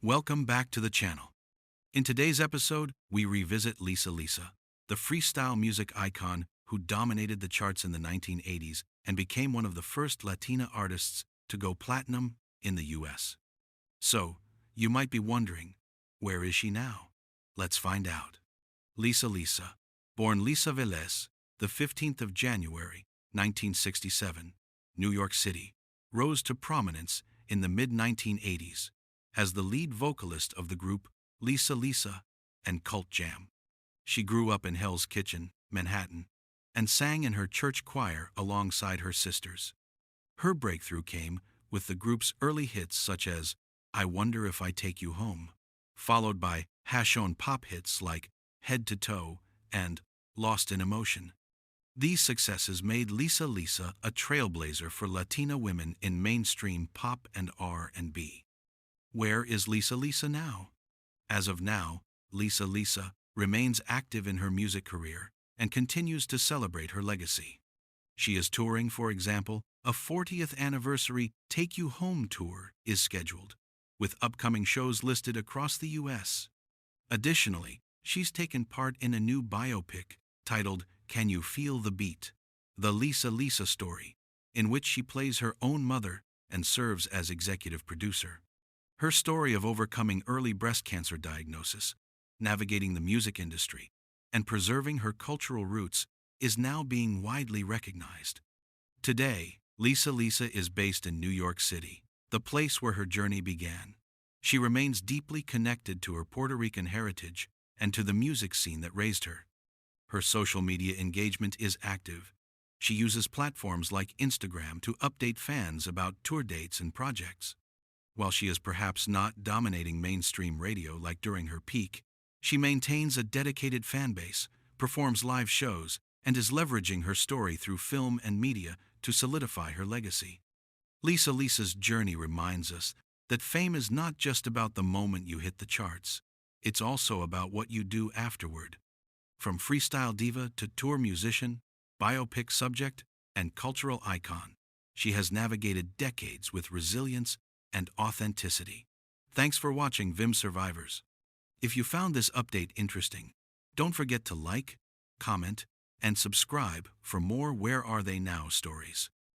Welcome back to the channel. In today's episode, we revisit Lisa Lisa, the freestyle music icon who dominated the charts in the 1980s and became one of the first Latina artists to go platinum in the US. So, you might be wondering, where is she now? Let's find out. Lisa Lisa, born Lisa Velez, the 15th of January, 1967, New York City, rose to prominence in the mid-1980s as the lead vocalist of the group Lisa Lisa and Cult Jam. She grew up in Hell's Kitchen, Manhattan, and sang in her church choir alongside her sisters. Her breakthrough came with the group's early hits such as I Wonder If I Take You Home, followed by hash-on pop hits like Head to Toe and Lost in Emotion. These successes made Lisa Lisa a trailblazer for Latina women in mainstream pop and R&B. Where is Lisa Lisa now? As of now, Lisa Lisa remains active in her music career and continues to celebrate her legacy. She is touring, for example, a 40th anniversary Take You Home tour is scheduled, with upcoming shows listed across the US. Additionally, she's taken part in a new biopic titled Can You Feel the Beat? The Lisa Lisa Story, in which she plays her own mother and serves as executive producer. Her story of overcoming early breast cancer diagnosis, navigating the music industry, and preserving her cultural roots is now being widely recognized. Today, Lisa Lisa is based in New York City, the place where her journey began. She remains deeply connected to her Puerto Rican heritage and to the music scene that raised her. Her social media engagement is active. She uses platforms like Instagram to update fans about tour dates and projects. While she is perhaps not dominating mainstream radio like during her peak, she maintains a dedicated fan base, performs live shows, and is leveraging her story through film and media to solidify her legacy. Lisa Lisa's journey reminds us that fame is not just about the moment you hit the charts. It's also about what you do afterward. From freestyle diva to tour musician, biopic subject, and cultural icon, she has navigated decades with resilience and authenticity. Thanks for watching Vim Survivors. If you found this update interesting, don't forget to like, comment, and subscribe for more Where Are They Now stories.